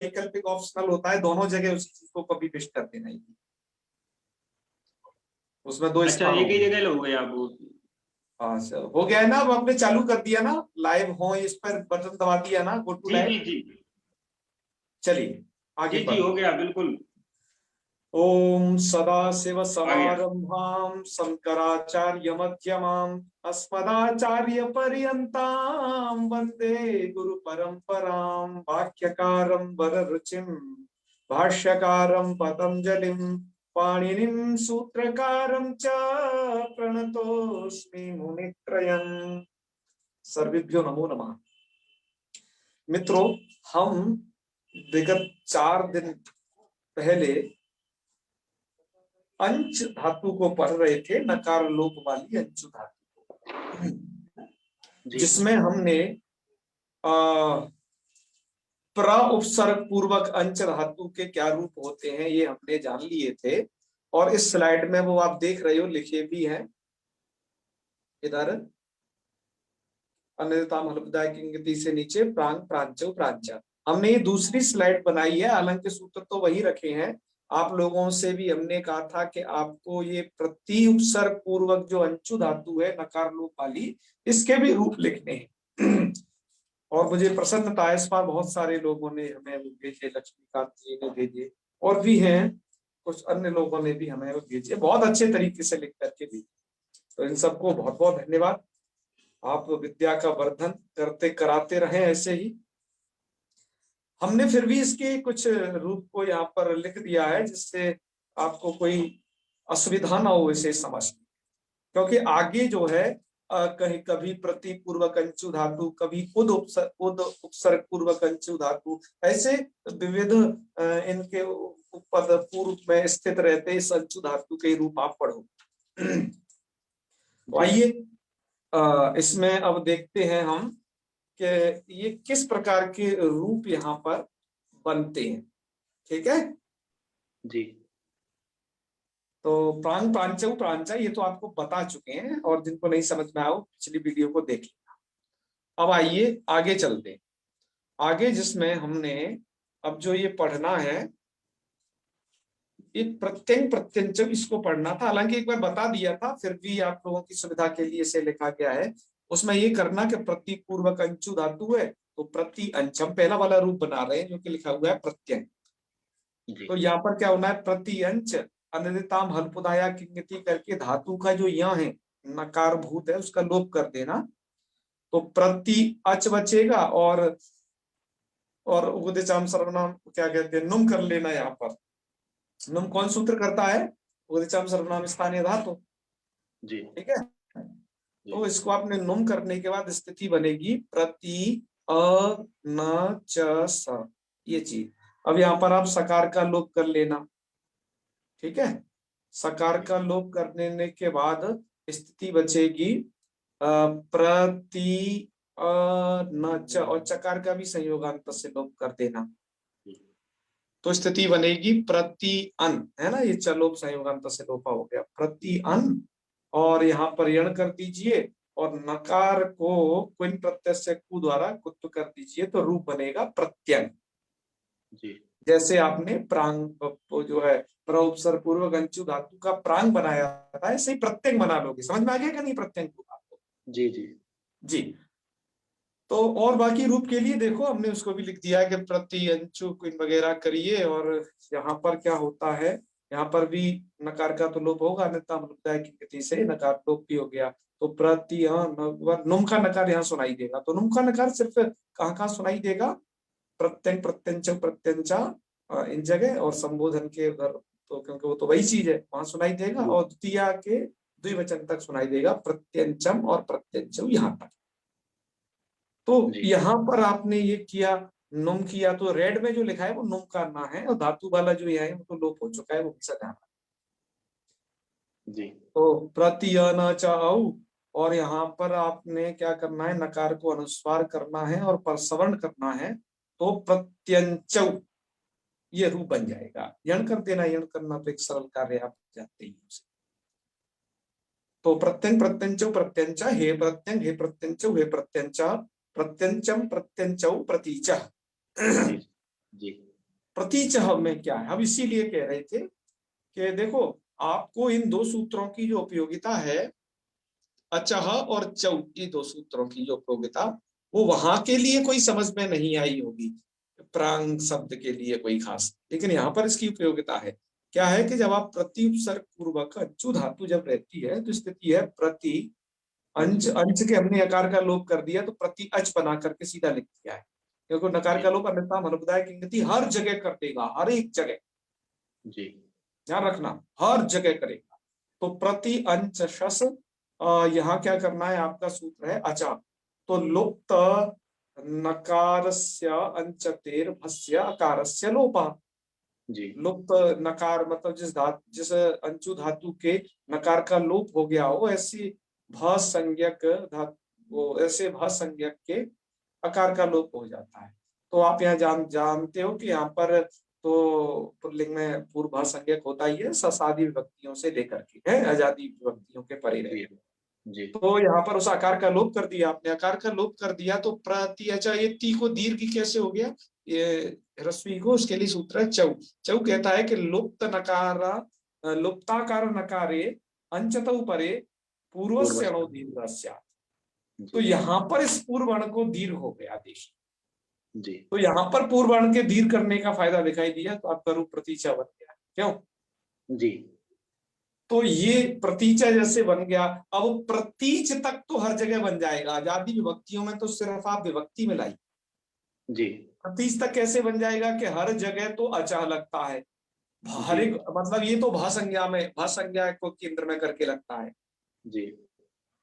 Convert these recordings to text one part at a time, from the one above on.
वैकल्पिक ऑप्शनल होता है, दोनों जगह उसी चीज को कॉपी पेस्ट कर देना ही। उसमें दो अच्छा, स्थान एक ही होंगे। जगह लोगे आप वो? हाँ सर, हो गया है ना, अब आपने चालू कर दिया ना लाइव हो, इस पर बटन दबा दिया ना, गो टू जी लाइव। जी जी। चलिए आगे जी जी, बढ़ते। हो गया बिल्कुल। ओम सदाशिव आ गया। समारंभां शंकराचार्य मध्यमाम् अस्मदाचार्य पर्यन्तां वंदे गुरु परंपरां। वाक्यकारं वररुचिं भाष्यकारं पतंजलिं पाणिनिं सूत्रकारं च प्रणतोस्मि मुनित्रयम्। सर्वेभ्यो नमो नमः। मित्रों, हम विगत 4 दिन पहले अंच धातु को पढ़ रहे थे, नकार लोप वाली अंचु धातु, जी जिसमें हमने प्र उपसर्ग पूर्वक अंच धातु के क्या रूप होते हैं ये हमने जान लिए थे। और इस स्लाइड में वो आप देख रहे हो, लिखे भी हैं इधर, अन्यथा मलपदाय किंगति से नीचे प्रांग प्रांचो प्रांचा। हमने ये दूसरी स्लाइड बनाई है, हालांकि सूत्र तो वही रखे हैं। आप लोगों से भी हमने कहा था कि आपको ये प्रति उपसर्ग पूर्वक जो अंचु धातु है नकार लोप वाली, इसके भी रूप लिखने हैं। और मुझे प्रसन्नता है, इस बार बहुत सारे लोगों ने हमें वो भेजे, लक्ष्मीकांत जी ने भेजे, और भी हैं कुछ अन्य लोगों ने भी हमें वो भेजे, बहुत अच्छे तरीके से लिख करके भेजे। तो इन सबको बहुत बहुत धन्यवाद। आप विद्या का वर्धन करते कराते रहें ऐसे ही। हमने फिर भी इसके कुछ रूप को यहाँ पर लिख दिया है, जिससे आपको कोई असुविधा ना हो इसे समझने। क्योंकि आगे जो है कहीं कभी प्रति पूर्वक अंचु धातु, कभी उद उपसर्ग पूर्वक अंचु धातु, ऐसे विविध इनके पद पूर्व में स्थित रहते इस अंचु धातु के रूप आप पढ़ो। तो आइए इसमें अब देखते हैं हम कि ये किस प्रकार के रूप यहाँ पर बनते हैं। ठीक है, जी। तो प्रांग प्रांचव प्रांचा ये तो आपको बता चुके हैं, और जिनको नहीं समझ में आओ पिछली वीडियो को देख लेना। अब आइए आगे चलते हैं। आगे जिसमें हमने अब जो ये पढ़ना है, ये प्रत्यंग प्रत्यंचव इसको पढ़ना था। हालांकि एक बार बता दिया था, फिर भी आप लोगों की सुविधा के लिए इसे लिखा गया है। उसमें ये करना कि प्रति पूर्वक अंचु धातु है तो प्रति अंच, हम पहला वाला रूप बना रहे हैं जो कि लिखा हुआ है प्रत्यंग। तो यहाँ पर क्या होना है, प्रति अंच अनिदिताम हल्पुदाया किंगति करके धातु का जो यहाँ है नकार भूत है उसका लोप कर देना, तो प्रति अच बचेगा, और उपदिचाम सर्वनाम क्या कहते हैं, नुम कर लेना। यहाँ पर नुम कौन सूत्र करता है, उपदिचाम सर्वनाम स्थानीय धातु। जी ठीक है, तो इसको आपने नुम करने के बाद स्थिति बनेगी प्रति अ न च स, ये चीज। अब यहाँ पर आप सकार का लोप कर लेना। ठीक है, सकार का लोप कर देने के बाद स्थिति बचेगी प्रति न च, और चकार का भी संयोगांत से लोप कर देना, तो स्थिति बनेगी प्रति अन, है ना, ये चलोप संयोगांत से लोपा हो गया प्रति अन। और यहाँ पर यण कर दीजिए, और नकार को क्विन प्रत्यय से कु द्वारा कुत्व कर दीजिए, तो रूप बनेगा प्रत्यंग। जी। जैसे आपने प्रांग जो है प्रोपसर्ग पूर्वक अंचु धातु का प्रांग बनाया था, ऐसे ही प्रत्यंग बना लोगे। समझ में आ गया कि नहीं प्रत्यंग को आपको? जी जी जी। तो और बाकी रूप के लिए देखो हमने उसको भी लिख दिया है कि प्रति अंचु क्विन वगैरह करिए। और यहाँ पर क्या होता है, यहाँ पर भी नकार का तो लोप होगा, अन्यथा मुक्ताय की गति से नकार लोप भी हो गया। तो प्रति नुम का नकार यहाँ सुनाई देगा, तो नुम का नकार सिर्फ कहाँ कहाँ सुनाई देगा, प्रत्यंग प्रत्यंच प्रत्यंचा इन जगह, और संबोधन के उधर, तो क्योंकि वो तो वही चीज है वहां सुनाई देगा, और द्वितीय के द्विवचन तक सुनाई देगा, प्रत्यंचम और प्रत्यंचम यहाँ तक। तो यहाँ पर आपने ये किया, नुम किया, तो रेड में जो लिखा है वो नुम करना है, और धातु वाला जो यहाँ है वो तो लोप हो चुका है, वो भी सदा जी। तो प्रत्यन चाऊ। और यहाँ पर आपने क्या करना है, नकार को अनुस्वार करना है और परसवर्ण करना है, तो प्रत्यंचौ ये रूप बन जाएगा। यण कर देना, यण करना तो एक सरल कार्य, आप जानते ही उसे। तो प्रत्यंग प्रत्यंचौ प्रत्यंचा, हे प्रत्यंग हे प्रत्यंचौ हे प्रत्यंचा, प्रत्यंचम प्रत्यंचौ प्रतीचा। जी जी प्रतीचः में क्या है, हम इसीलिए कह रहे थे कि देखो आपको इन दो सूत्रों की जो उपयोगिता है, अचह और चौ, ये दो सूत्रों की जो उपयोगिता, वो वहां के लिए कोई समझ में नहीं आई होगी, प्रांग शब्द के लिए कोई खास, लेकिन यहाँ पर इसकी उपयोगिता है। क्या है कि जब आप प्रति उपसर्ग पूर्वक अच्चु धातु जब रहती है तो स्थिति है प्रति अंश, अंश के हमने आकार का लोप कर दिया तो प्रति अच बना करके सीधा लिख दिया है, क्योंकि नकार का लोप अन्यथा मनुपदाय की हर जगह कर देगा, हर एक जगह, जी ध्यान रखना, हर जगह करेगा। तो प्रति अंश शस, यहाँ क्या करना है, आपका सूत्र है अचा, तो लुप्त नकारस्य अंचतेर भस्य अकारस्य लोपः। जी लुप्त नकार मतलब जिस अंचु धातु के नकार का लोप हो गया हो, ऐसी भ संज्ञक धातु, वो ऐसे भ संज्ञक के आकार का लोप हो जाता है। तो आप यहाँ जानते हो कि यहाँ पर तो पुल्लिंग में पूर्व संज्ञक होता ही है, ससादी विभक्तियों से लेकर के है, आजादी विभक्तियों के परे जी रहते। जी तो यहाँ पर उस आकार का लोप कर दिया आपने, आकार का लोप कर दिया तो प्रति, अच्छा ये ती को दीर्घ कैसे हो गया, ये ह्रस्वी को, उसके लिए सूत्र है चौ। चौ कहता है कि लुप्त नकार, लुप्ताकार नकारे अंचतौ परे पूर्व पूर्व से से। अणो दीर्घ स्यात्। तो जी यहाँ पर इस पूर्वर्ण को दीर्घ हो गया देश, जी तो यहाँ पर पूर्वर्ण के दीर्घ करने का फायदा दिखाई दिया, तो आपका रूप प्रतीचा बन गया, क्यों। जी तो ये प्रतीचा जैसे बन गया, अब प्रतीच तक तो हर जगह बन जाएगा, आजादी विभक्तियों में तो सिर्फ आप विभक्ति में लाई, जी प्रतीच तक कैसे बन जाएगा कि हर जगह तो अचा लगता है, हर जी एक मतलब ये तो भासंज्ञा में, भासंज्ञा को केंद्र में करके लगता है। जी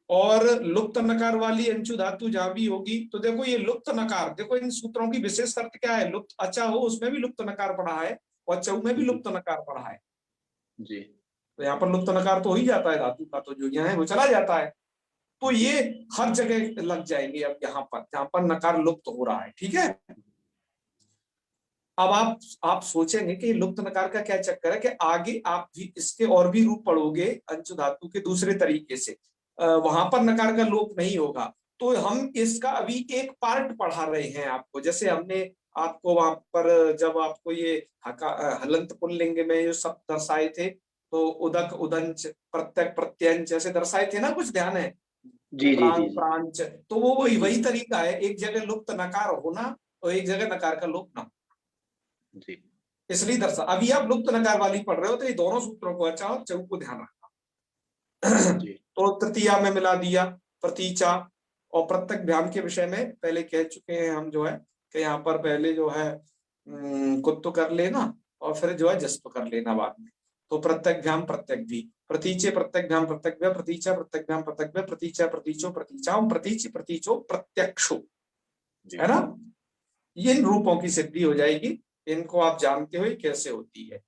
और लुप्त नकार वाली अंशु धातु जहां भी होगी, तो देखो ये लुप्त नकार, देखो इन सूत्रों की विशेष शर्त क्या है, लुप्त अचा हो उसमें भी लुप्त नकार पढ़ा है और चौ में भी जी लुप्त नकार पढ़ा है, जी तो यहाँ पर लुप्त नकार तो हो ही जाता है, धातु का तो जो यहाँ है वो चला जाता है, तो जी ये हर जगह लग जाएंगे। अब यहाँ पर जहां पर नकार लुप्त हो रहा है, ठीक है। अब आप सोचेंगे कि लुप्त नकार का क्या चक्कर है, कि आगे आप भी इसके और भी रूप पढ़ोगे अंशु धातु के दूसरे तरीके से, वहां पर नकार का लोप नहीं होगा, तो हम इसका अभी एक पार्ट पढ़ा रहे हैं आपको, जैसे हमने आपको वहां पर जब आपको ये हलंत पुल्लिंग में जो शब्द दर्शाए थे, तो उदक उदंच प्रत्यक प्रत्यंच ऐसे दर्शाए थे ना, कुछ ध्यान है, जी जी प्रांग जी प्रांच, तो वो वही जी वही तरीका है, एक जगह लुप्त नकार होना और एक जगह नकार का लोप ना, जी इसलिए दर्शा। अभी आप लुप्त नकार वाली पढ़ रहे हो तो ये दोनों सूत्रों को अच्छा और चौ को ध्यान रखना। जी तो तृतीया में मिला दिया प्रतीचा, और प्रत्यक भ्याम के विषय में पहले कह चुके हैं हम, जो है कि यहाँ पर पहले जो है कुत्तो कर लेना और फिर जो है जस्प कर लेना बाद में। तो प्रत्यक भ्याम प्रत्यक भी, प्रतीचे प्रत्यक भ्याम प्रत्यक भ्या, प्रतीचा प्रत्यक भ्याम प्रत्यक भ्या, प्रतीचा प्रतीचो प्रतीचाओ, प्रतीच प्रतीचो प्रत्यक्षो, जी है ना। ये इन रूपों की सिद्धि हो जाएगी, इनको आप जानते हो ये कैसे होती है।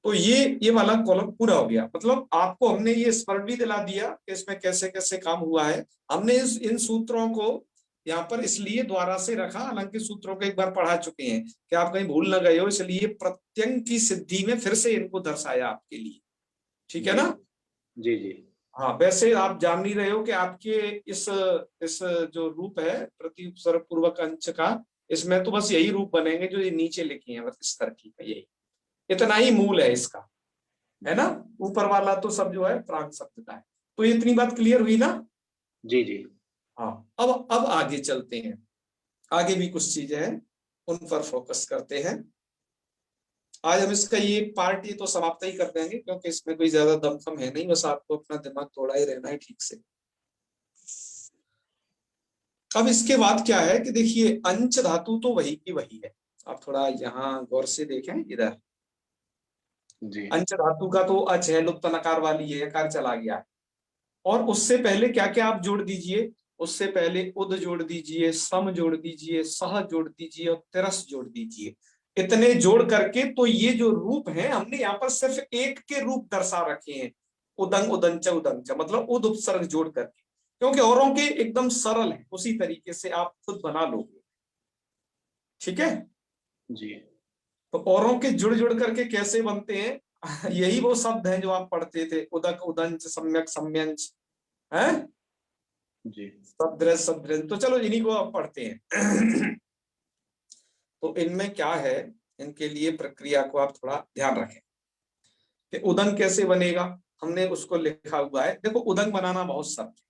तो ये वाला कॉलम पूरा हो गया, मतलब आपको हमने ये स्मरण भी दिला दिया कि इसमें कैसे कैसे काम हुआ है। हमने इन सूत्रों को यहाँ पर इसलिए द्वारा से रखा, हालांकि सूत्रों को एक बार पढ़ा चुके हैं कि आप कहीं भूल न गए हो, इसलिए प्रत्यंग की सिद्धि में फिर से इनको दर्शाया आपके लिए, ठीक है जी ना। जी जी हाँ, वैसे आप जान ही रहे हो कि आपके इस जो रूप है प्रति उपसर्ग पूर्वक अंश का, इसमें तो बस यही रूप बनेंगे जो ये नीचे लिखे हैं, बस इस तरह की यही, इतना ही मूल है इसका, है जी ना। ऊपर वाला तो सब जो है प्रांग शब्द का है। तो इतनी बात क्लियर हुई ना। जी जी हाँ, अब आगे चलते हैं, आगे भी कुछ चीजें हैं उन पर फोकस करते हैं। आज हम इसका ये पार्ट ये तो समाप्त ही कर देंगे, क्योंकि इसमें कोई ज्यादा दमखम है नहीं, बस आपको अपना दिमाग थोड़ा ही रहना है ठीक से। अब इसके बाद क्या है कि देखिए अंश धातु तो वही की वही है, आप थोड़ा यहाँ गौर से देखें इधर, जी अंश धातु का तो अच है, लुप्त नकार वाली है, यकार चला गया है। और उससे पहले क्या क्या आप जोड़ दीजिए, उससे पहले उद जोड़ दीजिए, सम जोड़ दीजिए, सह जोड़ दीजिए और तिरस जोड़ दीजिए। इतने जोड़ करके तो ये जो रूप है हमने यहाँ पर सिर्फ एक के रूप दर्शा रखे हैं, उदंग उदंच उदंच, मतलब उद उपसर्ग जोड़ करके, क्योंकि औरों के एकदम सरल है, उसी तरीके से आप खुद बना लोगे, ठीक है। जी तो औरों के जुड़ जुड़ करके कैसे बनते हैं यही वो शब्द हैं जो आप पढ़ते थे, उदक उदंच सम्यक सम्यंच है, जी सदृश सदृश। तो चलो इन्हीं को आप पढ़ते हैं तो इनमें क्या है इनके लिए प्रक्रिया को आप थोड़ा ध्यान रखें कि उदंग कैसे बनेगा। हमने उसको लिखा हुआ है, देखो उदंग बनाना बहुत सरल है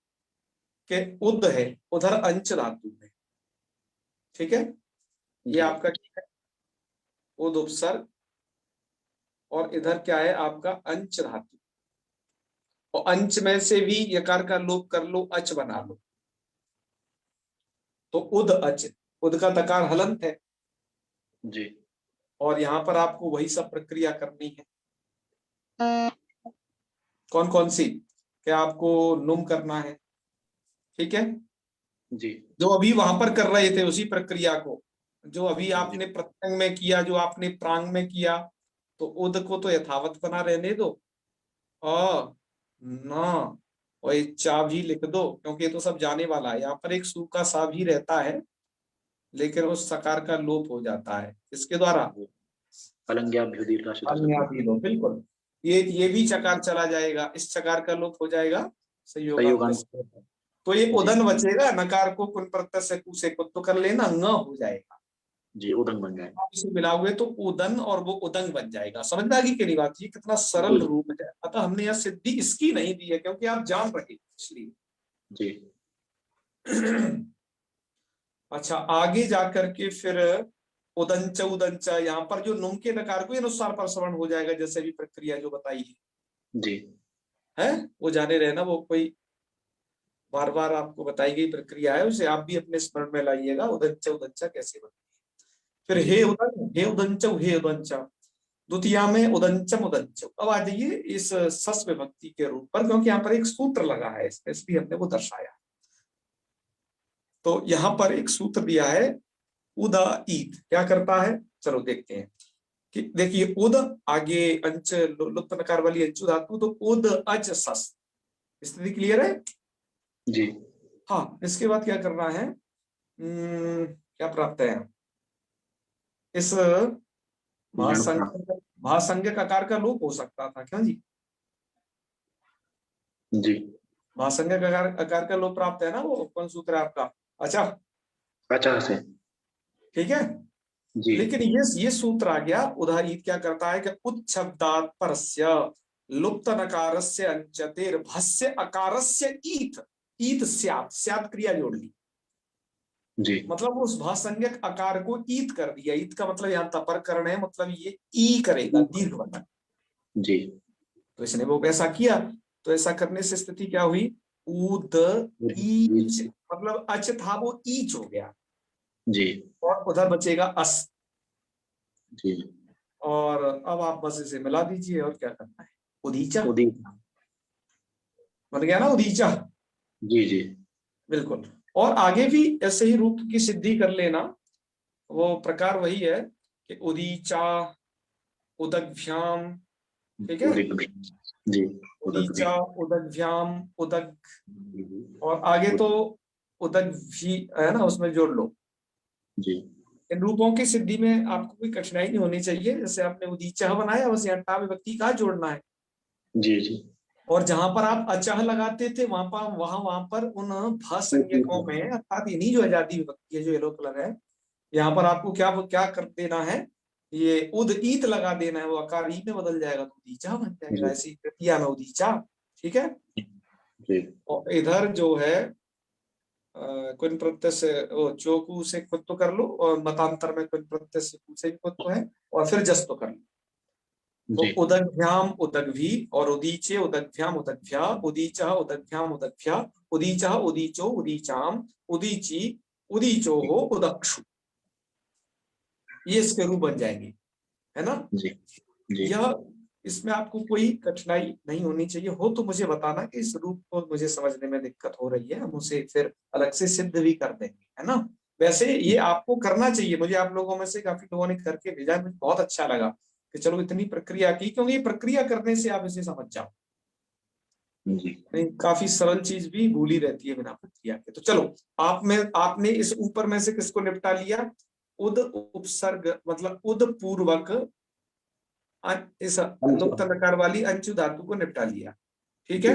कि उद है, उधर अंच धातु है, ठीक है, ये जी आपका क्या है, उद उपसर्ग, और इधर क्या है आपका अंच धातु, और अंच में से भी यकार का लोप कर लो, अच बना लो, तो उद अच, उद का तकार हलंत है, जी और यहाँ पर आपको वही सब प्रक्रिया करनी है। कौन कौन सी, क्या आपको नुम करना है, ठीक है, जी जो अभी वहां पर कर रहे थे उसी प्रक्रिया को, जो अभी जी आपने प्रत्यंग में किया, जो आपने प्रांग में किया, तो उद को तो यथावत बना रहने दो, अ न और ये चा भी लिख दो, क्योंकि ये तो सब जाने वाला है। यहाँ पर एक सू का सा भी रहता है, लेकिन उस सकार का लोप हो जाता है इसके द्वारा, जी। अलंग्याभ्युदीर्घ अन्यादि लो, बिल्कुल, ये भी चकार चला जाएगा, इस चकार का लोप हो जाएगा संयोगांत संयोगांत। से। तो ये जी उदन बचेगा, नकार को कुन प्रत्यय से कु से कुत तो कर लेना, न हो जाएगा, जी उदंग बन जाएगा। आप इसे मिलाओगे तो उदन और वो उदंग बन जाएगा। समझ में आ गई कि नहीं बात, ये कितना सरल जी रूप है। अतः हमने यह सिद्धि इसकी नहीं दी है क्योंकि आप जान रहे हैं, इसलिए। जी अच्छा, आगे जाकर के फिर उदंच उदंच, यहाँ पर जो नुम के नकार को अनुसार पर श्रवण हो जाएगा, जैसे भी प्रक्रिया जो बताई जी है, वो जाने रहना, वो कोई बार बार आपको बताई गई प्रक्रिया है, उसे आप भी अपने स्मरण में लाइएगा, उदंच उदंच कैसे बने। फिर जी हे उदन, हे उदंच, हे उदंच, द्वितीया में उदंचम उदंच। अब आ जाइए इस सस विभक्ति के रूप पर, क्योंकि यहाँ पर एक सूत्र लगा है इसलिए हमने वो दर्शाया। तो यहाँ पर एक सूत्र दिया है, उदाईत क्या करता है, चलो देखते हैं कि देखिए उद, आगे अंच लुप्त नकार वाली अंचु धातु, तो उद अच सस, स्थिति क्लियर है। जी हाँ, इसके बाद क्या करना है, क्या प्राप्त है, इस ऋण। भाषंज्ञक आकार का लोप हो सकता था क्या जी, जी भाषंज्ञक आकार आकार का लोप प्राप्त है ना, वो कौन सूत्र है आपका, अच्छा, अच्छा से। ठीक है। जी लेकिन ये सूत्र आ गया, उदाहरण क्या करता है कि उच्छब्दात् परस्य लुप्त नकारस्य अंचतेर भस्य अकारस्य ईथ, ईथ स्यात्, स्यात् क्रिया जोड़ ली, जी मतलब उस भाषंज्ञक आकार को ईत कर दिया। ईत का मतलब यहाँ तपर करण है, मतलब ये ई करेगा, दीर्घ बना, जी तो इसने वो वैसा किया। तो ऐसा करने से स्थिति क्या हुई, उद ईच, मतलब अच था वो ईच हो गया, जी और उधर बचेगा अस। जी और अब आप बस इसे मिला दीजिए, और क्या करना है, उदीचा उदी। बन गया ना, उदीचा, जी जी बिल्कुल। और आगे भी ऐसे ही रूप की सिद्धि कर लेना, वो प्रकार वही है कि उदीचा उदग्भ्याम, ठीक है, उदिक भी। जी उदक भी। उदीचा उदग्भ्याम उदग, और आगे तो उदग भी है ना, उसमें जोड़ लो। जी इन रूपों की सिद्धि में आपको कोई कठिनाई नहीं होनी चाहिए, जैसे आपने उदीचा बनाया, बस यहाँ टा विभक्ति का जोड़ना है, जी जी और जहां पर आप अचह लगाते थे वहां पर उन भ संज्ञकों में, अर्थात इन्हीं जो आजादी विभक्ति है, जो येलो कलर है, यहाँ पर आपको क्या क्या कर देना है, ये उद ईत लगा देना है, वो आकार ई में बदल जाएगा तो उदीचा बन जाएगा, जी ऐसी तृतीया में उदीचा, ठीक है। जी और इधर जो है कुन प्रत्यय से वो चोकू से कुत तो कर लो, और मतांतर में कुन प्रत्यय से कु से भी कुत तो है, और फिर जस तो कर लो। तो जी उदग्भ्याम उदग्भी और उदीचे उदग्भ्याम उदग्भ्या, उदीचः उदग्भ्याम उदग्भ्या, उदीचः उदीचो उदीचाम, उदीची उदीचो हो उदक्षु, ये इसके रूप बन जाएंगे, है ना। जी जी यह, इसमें आपको कोई कठिनाई नहीं होनी चाहिए, हो तो मुझे बताना कि इस रूप को मुझे समझने में दिक्कत हो रही है, हम उसे फिर अलग से सिद्ध भी कर देंगे, है ना। वैसे ये आपको करना चाहिए, मुझे आप लोगों में से काफी लोगों ने करके भेजा, मुझे बहुत अच्छा लगा कि चलो इतनी प्रक्रिया की, क्योंकि ये प्रक्रिया करने से आप इसे समझ जाओ, जी नहीं काफी सरल चीज भी भूली रहती है बिना प्रक्रिया के। तो चलो, आपने इस ऊपर में से किसको निपटा लिया, उद उपसर्ग मतलब उद पूर्वक इस लुप्त नकार वाली अंशु धातु को निपटा लिया, ठीक जी है।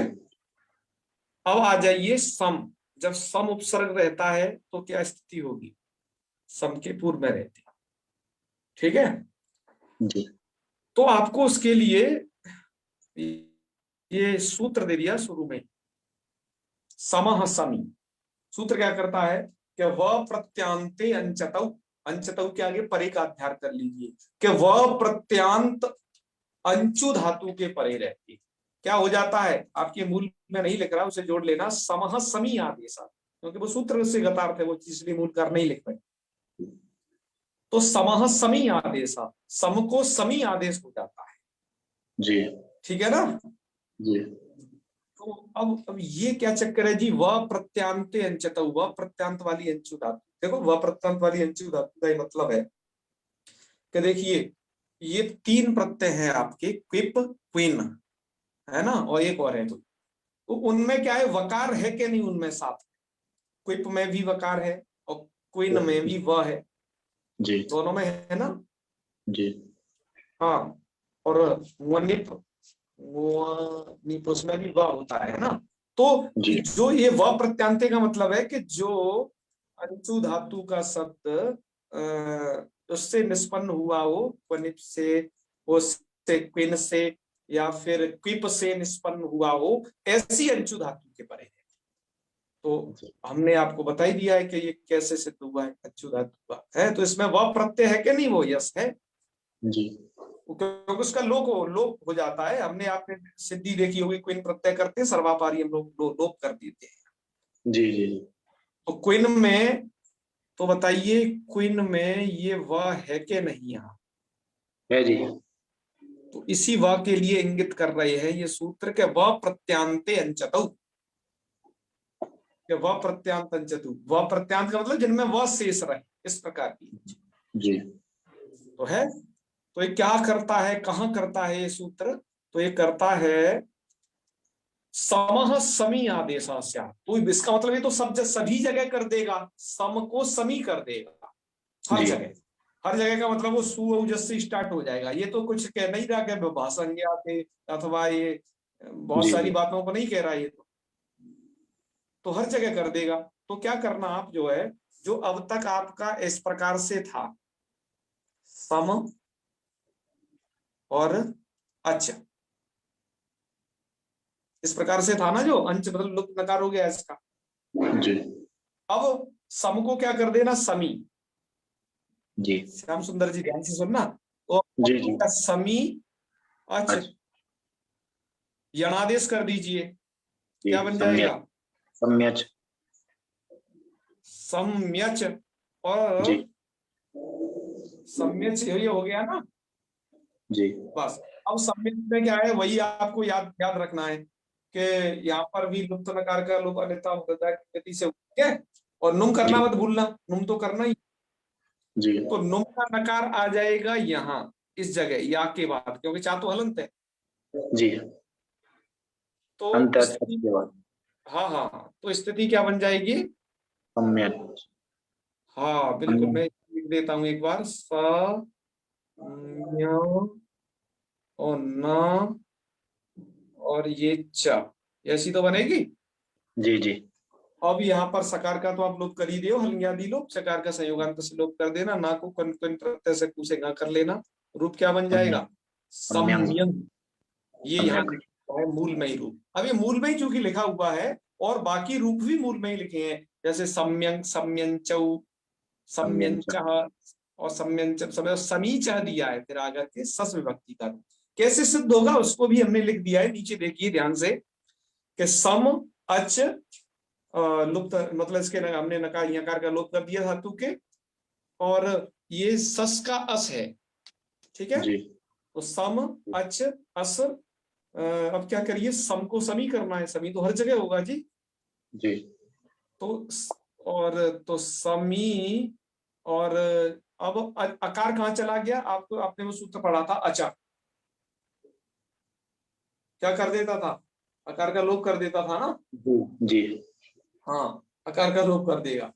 अब आ जाइए सम, जब सम उपसर्ग रहता है तो क्या स्थिति होगी, सम के पूर्व में रहती है, ठीक है। जी तो आपको उसके लिए ये सूत्र दे दिया शुरू में, समः समी। सूत्र क्या करता है कि वह प्रत्यांते अंचतौ, अंचतौ के आगे परे का अध्यार कर लीजिए कि वह प्रत्यांत अंचु धातु के परे रहती। क्या हो जाता है, आपके मूल में नहीं लिख रहा, उसे जोड़ लेना, समः समी आदेशा, क्योंकि वो सूत्र से गतार्थ है, वो इसलिए मूल कर नहीं लिख पाए। तो समः समी आदेशा, सम को समी आदेश हो जाता है। जी ठीक है ना। जी तो अब ये क्या चक्कर है जी, वह प्रत्यांते अंचत, वह प्रत्यांत वाली अंचु धातु। देखो वह प्रत्यांत वाली अंचु धातु का मतलब है कि देखिए ये तीन प्रत्यय हैं आपके, क्विप क्विन, है ना, और एक और है कोई। तो उनमें क्या है, वकार है कि नहीं उनमें साथ, क्विप में भी वकार है और क्विन में भी वह है, जी दोनों में है ना। जी हाँ, और वनिप, वो निप उसमें भी वह होता है ना। तो जी जो ये वह प्रत्यांते का मतलब है कि जो अंशु धातु का शब्द उससे निष्पन्न हुआ हो, वनिप से, वो से, क्विन से, या फिर क्विप से निष्पन्न हुआ हो, ऐसी अंशु धातु के परे है। तो हमने आपको बता ही दिया है कि ये कैसे सिद्ध हुआ है, अंशु धातु का है, तो इसमें वह प्रत्यय है कि नहीं, वो यस है, जी क्योंकि उसका लोप हो जाता है। हमने आपने सिद्धि देखी होगी, क्विन प्रत्यय करते हैं, सर्वापारी हम लोग लोप कर देते हैं। जी जी तो क्विन में, तो बताइए क्विन में ये वह है कि नहीं यहाँ। है जी तो इसी वह के लिए इंगित कर रहे हैं ये सूत्र के वह प्रत्यांते अंचतु, कि वह प्रत्यांत अंचतु, वह प्रत्यांत का मतलब जिनमें वह शेष रहे, इस प्रकार की जी तो है। तो ये क्या करता है, कहाँ करता है ये सूत्र, तो ये करता है समः समी आदेशास्या। तो इसका मतलब ये तो सब सभी जगह कर देगा, सम को समी कर देगा हर जी जगह। हर जगह का मतलब वो सु औजस से स्टार्ट हो जाएगा। ये तो कुछ कह नहीं रहा कि भाषा थे अथवा ये बहुत जी सारी जी बातों को नहीं कह रहा ये तो हर जगह कर देगा। तो क्या करना आप जो है, जो अब तक आपका इस प्रकार से था, सम और अच, इस प्रकार से था ना, जो अंश मतलब लुप्त नकार हो गया इसका। जी अब सम को क्या कर देना, समी। जी श्याम सुंदर जी ध्यान से सुनना। तो जी जी समी अच, अच्छा यणादेश कर दीजिए, जी क्या बन जाएगा, सम्यच सम्यच। जी और सम्यच ये हो गया ना, जी बस। अब सम्यच में क्या है, वही आपको याद याद रखना है कि यहाँ पर भी लुप्त नकार का लोप अन्यथा होता है गति से, ठीक है। और नुम करना जी मत भूलना, नुम तो करना ही। जी तो नुम का नकार आ जाएगा यहाँ इस जगह या के बाद, क्योंकि चाह तो हलंत है। जी तो अंत स्थिति, के बाद हाँ हाँ हाँ, तो स्थिति क्या बन जाएगी, सम्यच हाँ बिल्कुल, मैं लिख देता हूं एक बार, स म्य और न और ये च, ऐसी तो बनेगी। जी जी अब यहाँ पर सकार का तो आप लोग कर ही दे हो, हलंग्यादि लोप, सकार का संयोगांत से लोप कर देना, ना को कन कन प्रत्यय से कु से गा कर लेना। रूप क्या बन जाएगा, सम्यंग सम्यंग। ये यहाँ सम्यक लिखा है मूल में ही रूप। अब ये मूल में ही चूंकि लिखा हुआ है, और बाकी रूप भी मूल में ही लिखे हैं, जैसे सम्यंग, सम्यंचौ, सम्यंच सम्यंच और सम्यंच, समय समीच दिया है, फिर आकर के सस विभक्ति का रूप कैसे सिद्ध होगा उसको भी हमने लिख दिया है, नीचे देखिए ध्यान से कि सम अच लुप्त, मतलब इसके हमने नकार यकार का लोप कर दिया धातु के, और ये सस का अस है, ठीक है। जी तो सम अच अस, अब क्या करिए, सम को समी करना है, समी तो हर जगह होगा जी। जी तो और तो समी, और अब अकार कहाँ चला गया, आपको आपने वो सूत्र पढ़ा था, अचा क्या कर देता था, अकार का लोप कर देता था ना। जी जी हाँ, अकार का लोप कर देगा,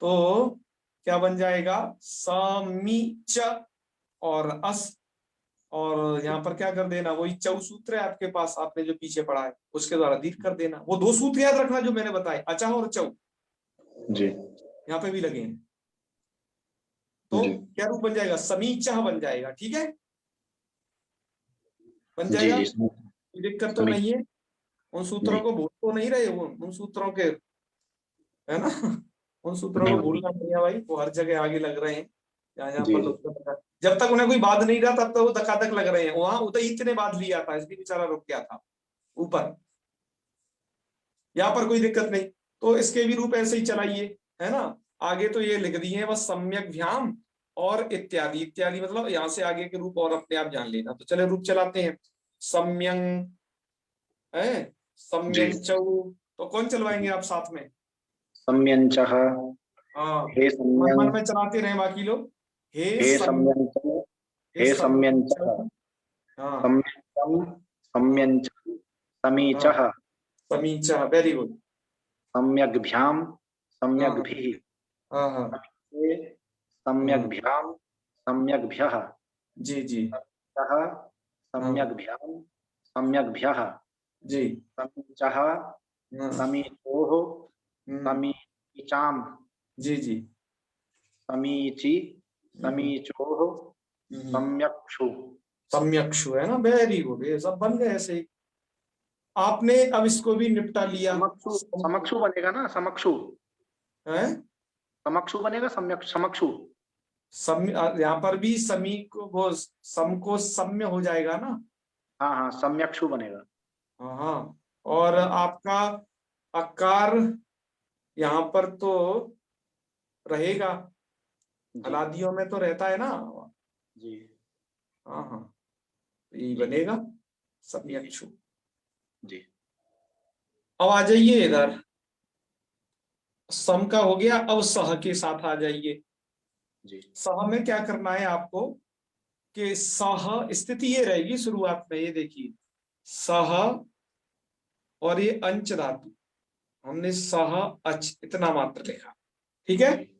तो क्या बन जाएगा, समी च और अस, और यहाँ पर क्या कर देना, वही चौ सूत्र है आपके पास, आपने जो पीछे पढ़ा है उसके द्वारा दीर्घ कर देना। वो दो सूत्र याद रखना जो मैंने बताए, अचा और चौ, जी यहाँ पे भी लगे हैं। तो जी क्या रूप बन जाएगा, समीचह बन जाएगा, ठीक है। बन जी जाएगा, जी कोई दिक्कत तो समी नहीं है। उन सूत्रों नहीं को भूल तो नहीं रहे वो, उन सूत्रों के, है ना। उन सूत्रों नहीं को भूल भूलना नहीं है भाई, वो हर जगह आगे लग रहे हैं। जहाँ जहाँ जी पर जी जब तक उन्हें कोई बात नहीं रहा तब तक वो धक्का लग रहे हैं। वहां उधर इतने बाद लिया था, इसलिए बेचारा रुक गया था ऊपर। यहाँ पर कोई दिक्कत नहीं। तो इसके भी रूप ऐसे ही चलाइए, है ना। आगे तो ये लिख दिए हैं बस, सम्यक भ्याम और इत्यादि। इत्यादि मतलब यहाँ से आगे के रूप और अपने आप जान लेना। तो चले रूप चलाते हैं। सम्यंग है, जी सम्यंचौ। तो कौन चलवाएंगे आप साथ में? सम्यंचः हाँ, हे मन सम्यं मन में चलाते रहे बाकी लोग। हे हे सम, सम्यंच हे हे सम्यंचौ। सम्यंचः हाँ सम्यंचं हाँ सम्यंचं हाँ, समीचः समीचा, वेरी गुड। सम्यग्भ्यां हाँ हाँ सम्यग्भिः हाँ हाँ समीचे हाँ, सम्यग्भ्यां सम्यग्भ्यः जी जी। सः हाँ सम्यग्भ्यां सम्यग्भ्यः जी। समीचः हाँ, समीचोः हम्म, समीचां जी जी। समीचि हम्म, समीचोः हम्म, सम्यक्षु सम्यक्षु, है ना, वेरी गुड। ये सब बन गए ऐसे ही। आपने अब इसको भी निपटा लिया। समक्षु समक्षु बनेगा ना समक्षु है, समक्षु बनेगा सम्यक समक्षु सम, यहाँ पर भी समी को वो सम को सम्य हो जाएगा ना। हाँ हाँ सम्यक्षु बनेगा हाँ हाँ। और आपका आकार यहाँ पर तो रहेगा, जी अनादियों में तो रहता है ना। जी हाँ हाँ, तो यही जी बनेगा जी सम्यक्षु। जी अब आ जाइए इधर, सम का हो गया। अब सह के साथ आ जाइए। जी सह में क्या करना है आपको, कि सह स्थिति ये रहेगी शुरुआत में, ये देखिए सह और ये अंच धातु, हमने सह अच इतना मात्र लिखा, ठीक है। जी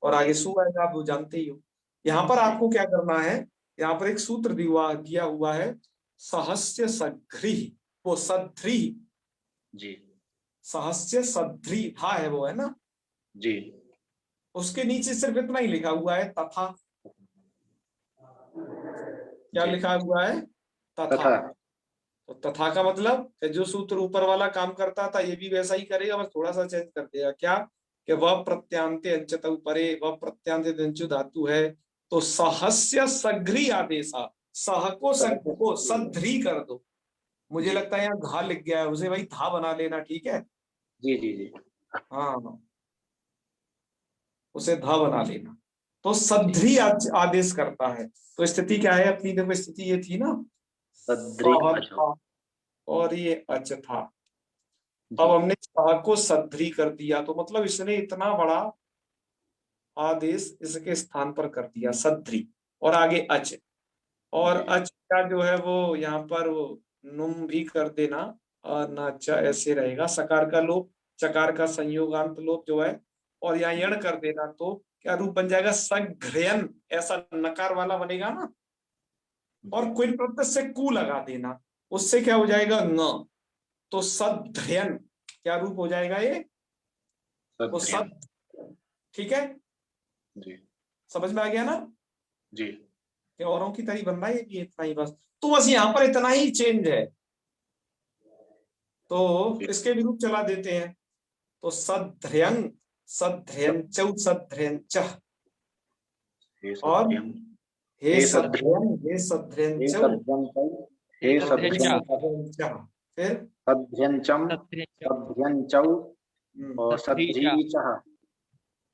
और जी आगे सु आएगा, आप वो जानते ही हो। यहाँ पर जी आपको क्या करना है, यहाँ पर एक सूत्र दिया हुआ है, सहस्य सघ्री, वो सध्री, जी सहस्य सध्री था है वो, है ना। जी उसके नीचे सिर्फ इतना ही लिखा हुआ है, तथा। क्या जी लिखा हुआ है? तथा। तथा तो तथा का मतलब कि जो सूत्र ऊपर वाला काम करता था ये भी वैसा ही करेगा, बस थोड़ा सा चेंज कर देगा। क्या? कि वह प्रत्यांते अंचत परे, वह प्रत्यांते अंचु धातु है। तो सहस्य सघ्री आदेशा, सह को सग को सध्री कर दो। मुझे जी लगता है यहाँ घा लिख गया है, उसे भाई था बना लेना, ठीक है। जी जी जी हाँ, उसे धा बना लेना। तो जी सध्री आदेश करता है। तो स्थिति क्या है अपनी? देखो स्थिति ये थी ना, तद्रिक सह अच्छा था और ये अच था। अब जी हमने सह को सध्री कर दिया, तो मतलब इसने इतना बड़ा आदेश इसके स्थान पर कर दिया, सध्री। और आगे अच, और जी अच का जो है वो यहाँ पर वो नुम भी कर देना, और नाचा ऐसे रहेगा। सकार का लोप, चकार का संयोगांत लोप जो है, और यहाँ जी यण कर देना, तो क्या रूप बन जाएगा? सघ्रयन, ऐसा नकार वाला बनेगा ना। जी और क्विन प्रत्यय से कु लगा देना, उससे क्या हो जाएगा? न। तो सध्रयन क्या रूप हो जाएगा ये? वो सद्रियम सद, ठीक है। जी समझ में आ गया ना, जी कि औरों की तरह बनना है ये भी इतना ही बस। तो बस यहाँ पर इतना ही चेंज है। तो जी इसके विरुद्ध चला देते हैं। तो सध्र्यंग, सध्र्यंचौ, सध्र्यंच। हे और सद्रियम हे हे सद्रियम सध्र्यंग, हे हे सध्र्यंचौ, सद्यंतं हे हे और हे सध्रंचा सद्यंतं सध्र्यंच। फिर सद्यंचं सध्रंचा सद्यंचौ और सध्रीचा सद्रीचः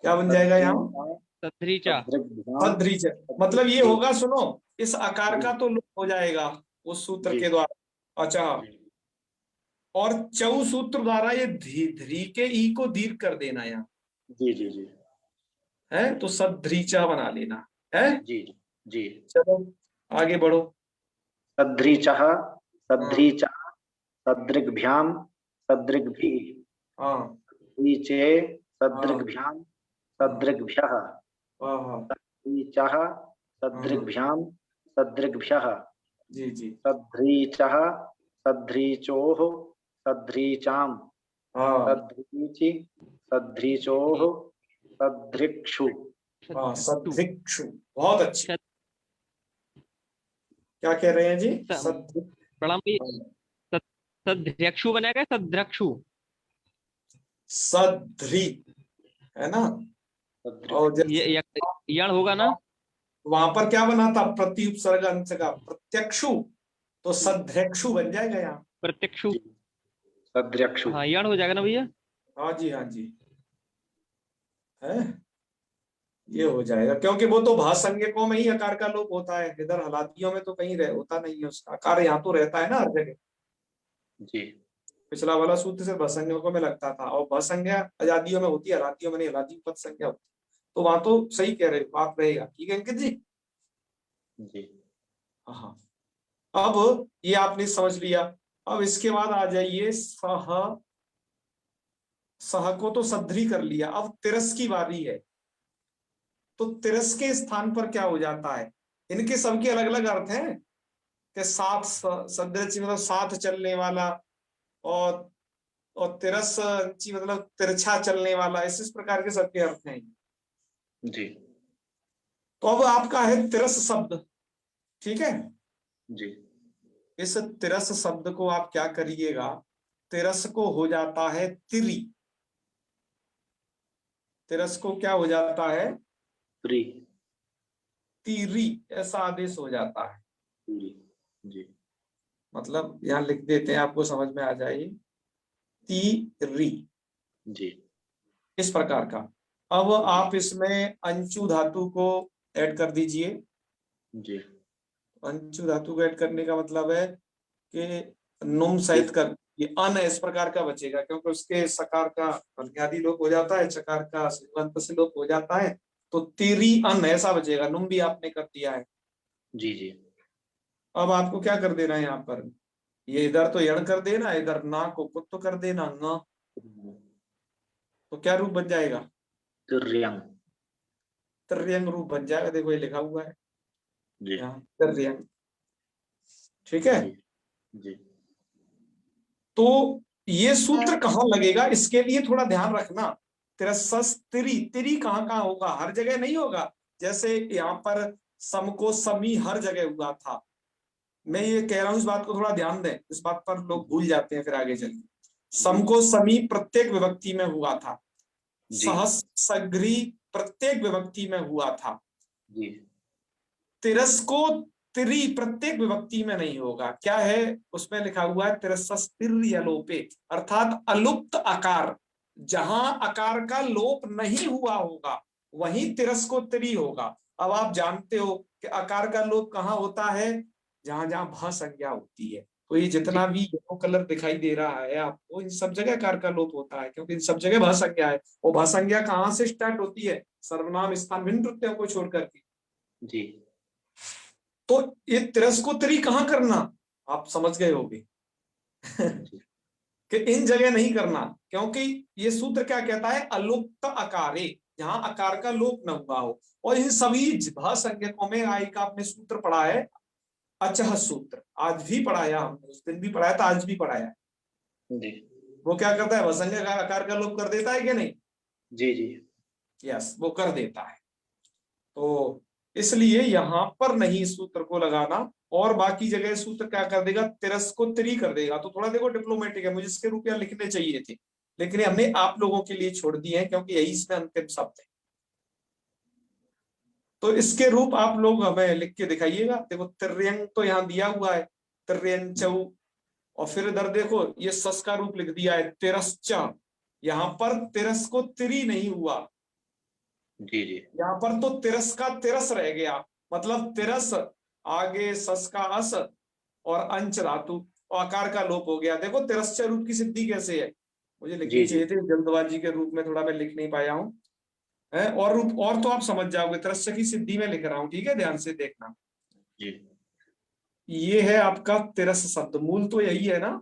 क्या बन जाएगा यहाँ? सद्रीचा सध्रीचा सदृग्भ्यां सध्रीच। मतलब ये जी होगा, सुनो, इस आकार जी का तो लोप हो जाएगा उस सूत्र जी के द्वारा। अच्छा, जी और चौ सूत्र द्वारा ये धी के ई को दीर्घ कर देना यहाँ, जी जी जी है। तो सध्रीचा बना लेना है। जी जी चलो आगे बढ़ो। सद्रीचः हाँ सद्रीचा सदृग्भ्यां सदृग्भिः हाँ रीचे हाँ सदृग्भ्यां हाँ सदृग्भ्यः हाँ हाँ, रीचः हाँ, सदृग्भ्यां सदृग्भ्यः जी जी। सध्रीचः सध्रीचोः सध्रीचां हाँ सध्रीचि सध्रीचोः सध्रिक्षु हाँ, सध्रिक्षु सदृक्षु, बहुत अच्छे। सत क्या कह रहे हैं जी? सम सदृ प्रणाम भैया। सद्रक्षु बनेगा, सद्रक्षु। सध्री है ना। और जैसे यण होगा ना। वहां पर क्या बना था, प्रति उपसर्ग अंश का प्रत्यक्षु, तो सध्यक्षु बन जाएगा यहाँ। प्रत्यक्षु। सद्रक्षु। हाँ यण हो जाएगा ना भैया। हाँ जी, हाँ जी, है ये हो जाएगा, क्योंकि वो तो भाषांगिकों में ही आकार का लोप होता है, इधर हलादियों में तो कहीं होता नहीं है उसका आकार, यहाँ तो रहता है ना हर जगह। जी। पिछला वाला सूत्र से भाषांगिकों में लगता था, और भाषांज्ञा आजादियों में होती है, हलादियों में नहीं, हलादी पद संज्ञा होती है। तो वहां तो सही कह रहे हो आप, रहेगा। ठीक है अंकित जी। जी। हाँ, अब ये आपने समझ लिया। अब इसके बाद आ जाइए, सह, सह को तो सध्री कर लिया, अब तिरस की बारी है। तो तिरस के स्थान पर क्या हो जाता है, इनके सबके अलग अलग अर्थ हैं कि साथ, सदृच मतलब साथ चलने वाला, और तिरस मतलब तिरछा चलने वाला, इस प्रकार के सबके अर्थ हैं। जी। तो अब आपका है तिरस शब्द, ठीक है। जी। इस तिरस शब्द को आप क्या करिएगा, तिरस को हो जाता है तिरी, तिरस को क्या हो जाता है, प्री। तिरी, ऐसा आदेश हो जाता है। प्री। जी। मतलब यहां लिख देते हैं, आपको समझ में आ जाए, तिरी, जी। इस प्रकार का। अब आप इसमें अंचु धातु को ऐड कर दीजिए। जी। अंचु धातु को ऐड करने का मतलब है कि नुम सहित कर, ये अन इस प्रकार का बचेगा, क्योंकि उसके सकार का बुनियादी लोप हो जाता है, चकार का अंत से लोप हो जाता है, तो तिरी अन ऐसा बचेगा, नुम भी आपने कर दिया है। जी। जी। अब आपको क्या कर देना है यहाँ पर, ये इधर तो यण कर देना, इधर ना को कुत्तो कर देना, न, तो क्या रूप बन जाएगा, तुर्यंग। त्रियंग रूप बन जाएगा। देखो ये लिखा हुआ है जी। यहाँ, त्रियंग। ठीक है। जी। जी। तो ये सूत्र कहाँ लगेगा, इसके लिए थोड़ा ध्यान रखना। तिरसस तिरी, तिरी कहाँ कहाँ होगा, हर जगह नहीं होगा। जैसे यहाँ पर सम को समी हर जगह हुआ था, मैं ये कह रहा हूं, इस बात को थोड़ा ध्यान दें, इस बात पर लोग भूल जाते हैं फिर आगे चल के। सम को समी प्रत्येक विभक्ति में हुआ था, जी। सहस सघ्री प्रत्येक विभक्ति में हुआ था। जी। तिरस को तिरी प्रत्येक विभक्ति में नहीं होगा। क्या है उसमें लिखा हुआ है, तिरसस तिर्यलोपे, अर्थात अलुप्त आकार, जहां आकार का लोप नहीं हुआ होगा वहीं तिरस को तिरी होगा। अब आप जानते हो कि आकार का लोप कहाँ होता है, जहां जहां भ संज्ञा होती है। तो ये जितना भी येलो कलर दिखाई दे रहा है आपको, इन सब जगह आकार का लोप होता है, क्योंकि इन सब जगह भ संज्ञा है। और भ संज्ञा कहाँ से स्टार्ट होती है, सर्वनाम स्थान भिन्न प्रत्ययों को छोड़ करके। जी। तो ये तिरस्कोत्तरी कहाँ करना, आप समझ गए होंगे कि इन जगह नहीं करना, क्योंकि ये सूत्र क्या कहता है, अलुप्त आकारे, जहां आकार का लोप न हुआ हो। और इन सभी भाषांज्ञकों में आई का आपने सूत्र पढ़ा है, अचह सूत्र, आज भी पढ़ाया हमने, उस दिन भी पढ़ाया था, आज भी पढ़ाया। जी। वो क्या करता है, भाषांज्ञक आकार का लोप कर देता है कि नहीं। जी। जी। यस, वो कर देता है। तो इसलिए यहां पर नहीं सूत्र को लगाना, और बाकी जगह सूत्र क्या कर देगा, तिरस को त्री कर देगा। तो थोड़ा देखो डिप्लोमेटिक है, मुझे इसके रुपया लिखने चाहिए थे, लेकिन हमने आप लोगों के लिए छोड़ दिए हैं, क्योंकि यही इसमें अंतिम शब्द है। तो इसके रूप आप लोग हमें लिख के दिखाइएगा। देखो तिर्यंग तो यहाँ दिया हुआ है, तिर्यंचौ, और फिर इधर देखो ये सस का रूप लिख दिया है तिरस्च, यहाँ पर तिरस को त्री नहीं हुआ, जी। जी। यहाँ पर तो तिरस का तिरस रह गया। मतलब तिरस, आगे सस का अस, और अंच धातु, और आकार का लोप हो गया। देखो तिरस्च रूप की सिद्धि कैसे है, मुझे लिखनी जी। जी। चाहिए थी, जल्दबाजी के रूप में थोड़ा मैं लिख नहीं पाया हूँ। है और रूप, और तो आप समझ जाओगे, तिरस्च की सिद्धि में लिख रहा हूँ, ठीक है, ध्यान से देखना। जी। ये है आपका तिरस शब्द, मूल तो यही है ना।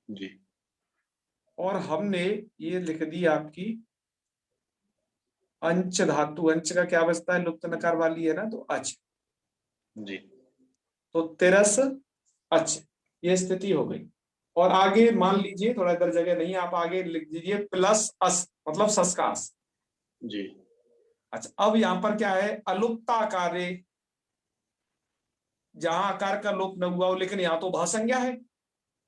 जी। और हमने ये लिख दी आपकी अंच धातु, अंच का क्या बचता है, लुप्त नकार वाली है ना, तो अच, जी। तो तिरस अच, ये स्थिति हो गई। और आगे मान लीजिए, थोड़ा इधर जगह नहीं, आप आगे लिख दीजिए प्लस अस, मतलब सस का अस। जी। अच्छा, अब यहां पर क्या है, अलुप्ता कार्य, जहां आकार का लोप न हुआ हो, लेकिन यहाँ तो भासंज्ञा है,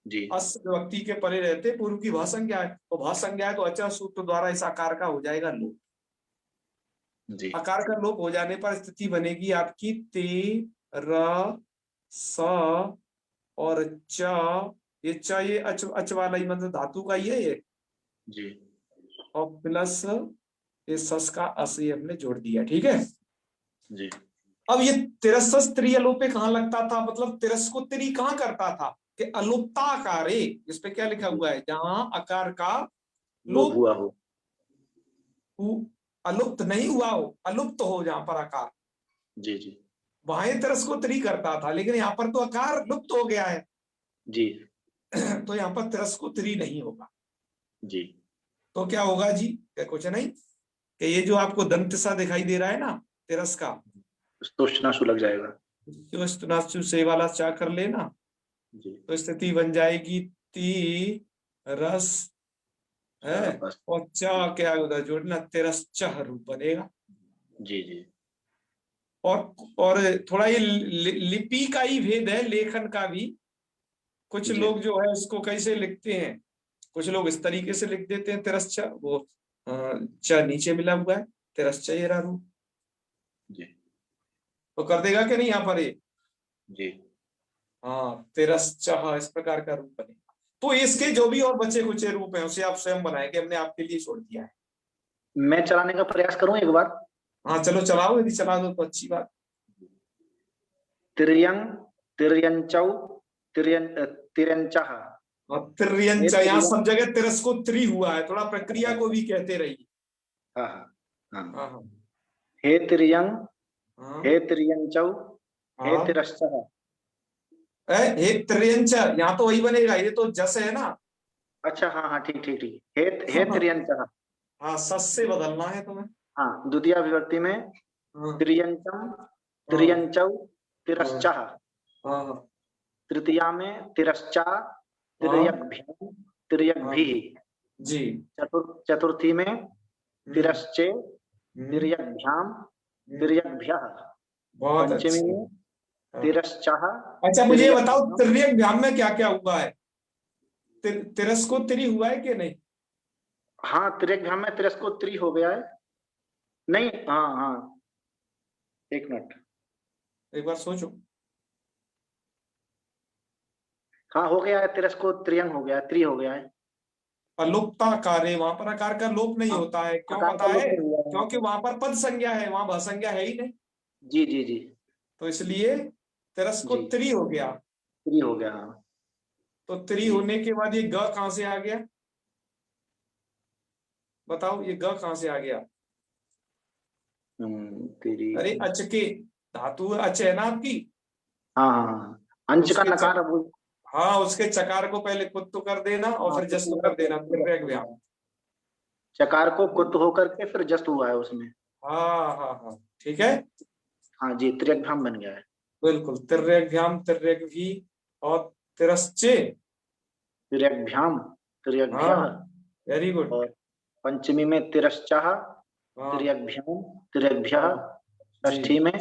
जी अस व्यक्ति के परे रहते पूर्व की भासंज्ञा है, तो भासंज्ञा है तो अचर सूत्र द्वारा इस आकार का हो जाएगा लोप। जी आकार का लोप हो जाने पर स्थिति बनेगी आपकी ते, र, स और च। ये च ये अच वाला ही मतलब धातु का ही है ये, जी और प्लस ये सस का अस ये हमने जोड़ दिया, ठीक है। जी अब ये तिरस्स त्रि अलोपे कहाँ लगता था, मतलब तिरस को त्रि कहाँ करता था कि अलोप्ताकारे, इस पे क्या लिखा हुआ है, जहां आकार का लोप हुआ हो। अलुप्त नहीं हुआ हो, अलुप्त हो जहां पर आकार, जी जी वहां तिरस को त्रि करता था, लेकिन यहाँ पर तो आकार लुप्त हो गया है जी तो यहाँ पर तिरस को त्रि नहीं होगा। जी तो क्या होगा जी, क्या कुछ नहीं, कि ये जो आपको दंत सा दिखाई दे रहा है ना तिरस का, स्तुष्णाशु लग जाएगा। जो स्तुनाशु से वाला चा कर लेना, जी तो स्थिति बन जाएगी ती रस है, बस। और चा क्या उधर जोड़ना, तिरस चह रूप बनेगा। जी जी और थोड़ा ये लिपि का ही भेद है, लेखन का भी। कुछ जी लोग जो है उसको कैसे लिखते हैं, कुछ लोग इस तरीके से लिख देते हैं तिरस च, वो च नीचे मिला हुआ है, तिरस च ये रहा रूप, जी तो कर देगा कि नहीं यहाँ पर ये, जी हाँ तिरस च इस प्रकार का रूप बनेगा। तो इसके जो भी और बचे कुचे रूप हैं उसे आप स्वयं बनाएंगे, हमने आपके लिए छोड़ दिया है। मैं चलाने का प्रयास करूं एक बार। हाँ चलो चलाओ, यदि चला दो तो अच्छी बात। तिर्यंग तिर्यंचौ तिर्यं तिर्यंचः। हाँ तिर्यंच, यहाँ तिर्यं सब जगह तिरस को त्रि हुआ है, थोड़ा प्रक्रिया को भी कहते रहिए। हाँ हाँ हाँ। हाँ हाँ हे तिर्यंग हाँ हे तिर्यंचौ हे हाँ। तिरश्चः। हे त्रियंच, यहाँ तो वही बनेगा, ये तो जस है ना। अच्छा हाँ हाँ ठीक ठीक ठीक। हे तिर्यंचः। हाँ सस से बदलना है तुम्हें। हाँ द्वितीय विभक्ति में हाँ तिर्यंचम हाँ तिर्यंचौ हाँ तिरश्चः। हाँ हाँ तृतीया में तिरश्चा हाँ तिर्यग्भ्यां हाँ, तिर्यग्भिः। जी। चतुर्थी में हम्म तिरश्चे हम्म तिर्यग्भ्यां हम्म, तिर्यग्भ्यः। बहुत पंचमी अच्छी। में हाँ। तिरश्चः अच्छा मुझे ये बताओ, तिर्यग्भ्यां। तिर्यक भ्याम में क्या क्या हुआ है, तिरस को त्रि हुआ है कि नहीं। हाँ तिर्यग्भ्यां में तिरस्को त्रि हो गया है। नहीं हाँ हाँ एक मिनट। एक बार सोचो। हाँ हो गया है तिरस्को त्रियंग हो गया है त्रि हो गया है। अलोप्ताकार है, वहां पर आकार का लोप नहीं हाँ होता है, क्यों आकार पता का लोप है, नहीं हुआ है यहाँ क्योंकि पर। वहां पर पद संज्ञा है, वहां भासंज्ञा है ही नहीं, जी जी जी तो इसलिए तिरस को जी त्रि हो गया। त्रि हो गया हाँ। तो त्रि जी होने के बाद ये ग कहां से आ गया, बताओ ये ग कहां से आ गया। त्रि। अरे अच के, धातु अच है ना आपकी, हाँ हाँ हाँ अंश का उसके नकार अब। हाँ उसके चकार को पहले कुत्तु कर देना और हाँ फिर तो जस्तु पूरा कर देना, फिर रेग व्याम। चकार को कुत होकर के फिर जस्त हुआ है उसमें। हाँ हाँ हाँ ठीक है, हाँ जी त्रियग्भ्याम बन गया है। बिल्कुल तिर्यग्भ्याम तिर्यग्भी और तिरश्चे। त्रियग्भ्याम हाँ त्रियग्भ्यः। Very good. और पंचमी में तिरश्चः हाँ त्रियग्भ्याम तिरग्भ्यः। हाँ जी। षष्ठी में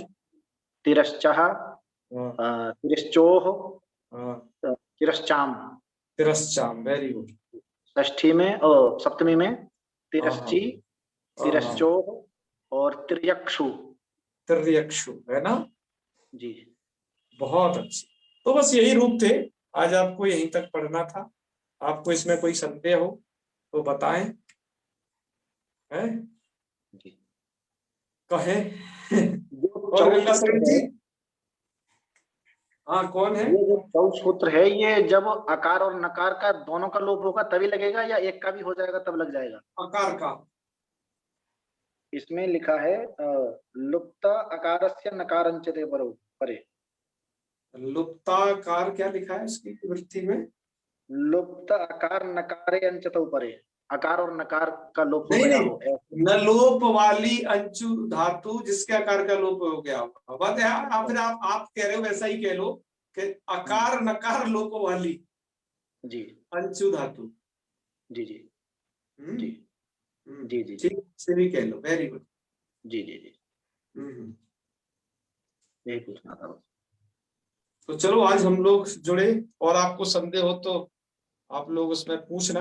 तिरश्चः हाँ तिरश्चोः हाँ तिरश्चाम। तिरश्चाम, वेरी गुड। षष्ठी में सप्तमी में हाँ हाँ तिरश्ची हाँ हाँ तिरश्चोः और तिर्यक्षु। तिर्यक्षु है ना, जी बहुत अच्छी। तो बस यही रूप थे, आज आपको यहीं तक पढ़ना था। आपको इसमें कोई संदेह हो तो बताएं, है जी। कहे जो और चौ गंगा सूत्र सेन है, जी। हाँ कौन है। ये जो चौ सूत्र है ये जब आकार और नकार का दोनों का लोप होगा तभी लगेगा या एक का भी हो जाएगा तब लग जाएगा। आकार का, इसमें लिखा है लुप्त अकारस्य नकारंचते परे। लुप्ताकार क्या लिखा है इसकी वृत्ति में। लुप्त आकार नकारे अंचतौ परे। आकार और नकार का लोप हो नहीं गया नहीं, हो न लोप वाली अंचु धातु जिसके आकार का लोप हो गया होगा, बात है आप, फिर आप कह रहे हो वैसा ही कह लो कि आकार नकार लोप वाली जी अंचु धातु। जी जी हम्म जी जी जी जी ठीक से भी कह लो, वेरी गुड। जी जी जी हम्म यही पूछना था बस। तो चलो आज हम लोग जुड़े, और आपको संदेह हो तो आप लोग उसमें पूछना,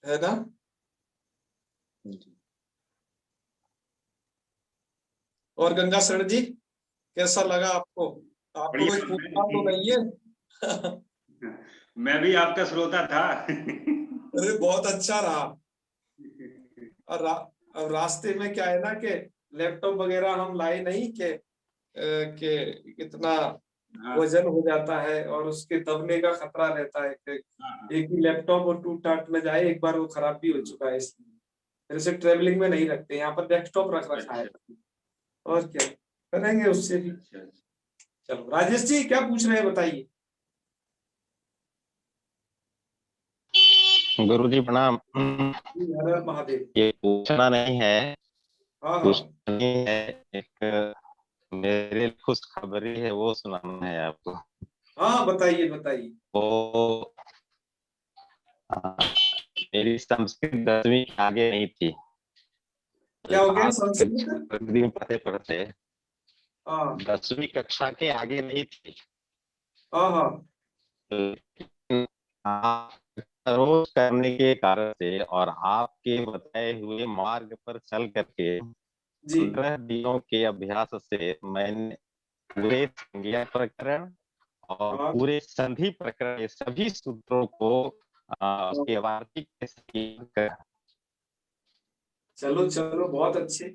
है ना। और गंगा शरण जी, कैसा लगा आपको? आपको बढ़िया, कुछ पूछना तो नहीं है? मैं भी आपका श्रोता था। अरे बहुत अच्छा रहा। और अब रास्ते में क्या है ना कि लैपटॉप वगैरह हम लाए नहीं के इतना हाँ, वजन हो जाता है और उसके दबने का खतरा रहता है कि हाँ, एक ही लैपटॉप और टूट टाट में जाए। एक बार वो खराब भी हो चुका है, इसलिए फिर से ट्रेवलिंग में नहीं रखते, यहाँ पर डेस्कटॉप रख रखा है। अच्छा, और क्या करेंगे उससे भी। अच्छा, अच्छा। चलो राजेश जी, क्या पूछ रहे हैं बताइए। गुरुजी प्रणाम। जी, हर हर महादेव। ये पूछना नहीं है, हाँ हाँ पूछना नहीं है, एक मेरे लिए खुशखबरी है, वो सुनाना है आपको। हाँ, बताइए बताइए। वो आ, मेरी संस्कृत 10वीं के आगे नहीं थी। क्या हो गया आप संस्कृत? प्रकृति में पढ़ते पढ़ते हाँ 10वीं कक्षा के आगे नहीं थी। हाँ हाँ लेकिन आप रोज करने के कारण से और आपके बताए हुए मार्ग पर चल करके जी 15 दिनों के अभ्यास से मैंने पूरे संज्ञा प्रकरण और हाँ पूरे संधि प्रकरण, ये सभी सूत्रों को हाँ। उसके वार्तिक के साथ चलो चलो, बहुत अच्छे,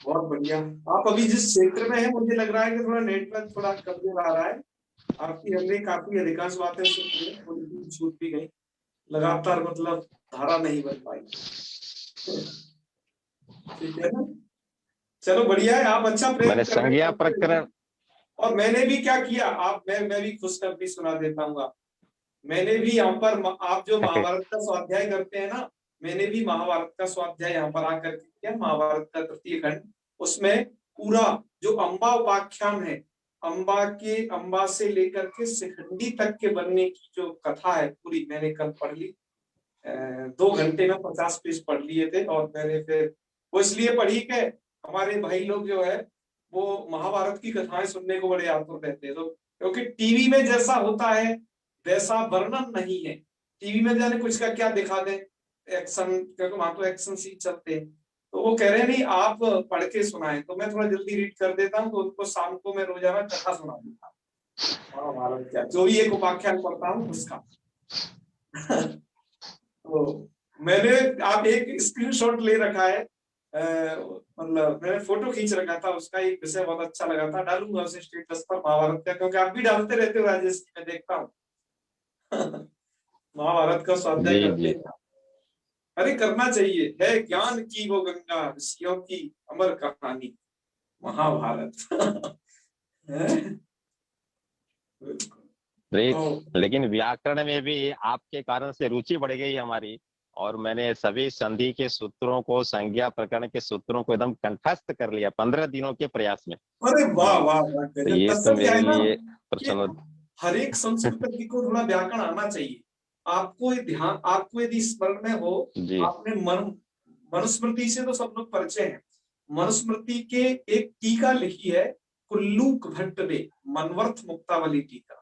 बहुत बढ़िया। आप अभी जिस क्षेत्र में है, मुझे लग रहा है कि थोड़ा नेटवर्क थोड़ा कमजोर आ रहा है। आपकी हमने काफी अधिकांश बातें सुनी है, थोड़ी सी छूट भी गई, लगातार मतलब धारा नहीं बन पाई। ठीक है ना। चलो बढ़िया है, आप अच्छा प्रयत्न मैंने कर रहे संज्ञा हैं। प्रकरण। और मैंने भी क्या किया, आप मैं भी खुशखबरी सुना देता हूँ। मैंने भी यहाँ पर आप जो महाभारत का स्वाध्याय करते हैं ना, मैंने भी महाभारत का स्वाध्याय यहाँ पर आकर के किया। महाभारत का तृतीय खंड, उसमें पूरा जो अम्बा उपाख्यान है, अम्बा से लेकर के शिखंडी तक के बनने की जो कथा है पूरी, मैंने कल पढ़ ली। 2 घंटे में 50 पेज पढ़ लिए थे। और मैंने फिर वो इसलिए पढ़ी कि हमारे भाई लोग जो है वो महाभारत की कथाएं सुनने को बड़े आतुर रहते हैं। तो क्योंकि टीवी में जैसा होता है वैसा वर्णन नहीं है। टीवी में जाने कुछ का क्या दिखा दे, एक्शन, क्योंकि वहां तो एक्शन सीन चलते हैं। तो वो कह रहे हैं नहीं, आप पढ़ के सुनाएं। तो मैं थोड़ा जल्दी रीड कर देता हूँ, तो उनको शाम को मैं रोजाना कथा सुना देता हूँ महाभारत क्या, जो भी एक उपाख्यान पढ़ता हूँ उसका। तो मैंने, आप एक स्क्रीनशॉट ले रखा है, मतलब मैंने फोटो खींच रखा था उसका। एक विषय बहुत अच्छा लगा था, डालूंगा उसे स्टेटस पर महाभारत का, क्योंकि आप भी डालते रहते हो राजेश जी, मैं देखता हूँ। महाभारत का स्वाध्याय जी करते जी। हैं। अरे करना चाहिए, है ज्ञान की वो गंगा, ऋषियों की अमर कहानी महाभारत। है? तो लेकिन व्याकरण में भी आपके कारण से रुचि बढ़ गई हमारी, और मैंने सभी संधि के सूत्रों को, संज्ञा प्रकरण के सूत्रों को एकदम कंठस्थ कर लिया 15 दिनों के प्रयास में। अरे वाह वाह वाह, तो गजब। ये तो असल क्या मेरे है ना लिए कि प्रसन्न। हर एक संस्कृत को थोड़ा व्याकरण आना चाहिए। आपको ये ध्यान, आपको यदि स्मरण में हो, जी आपने मनुस्मृति से तो सब लोग परिचय हैं। मनुस्मृति के एक टीका लिखी है कुल्लूक भट्ट ने, मनवर्थ मुक्तावली टीका।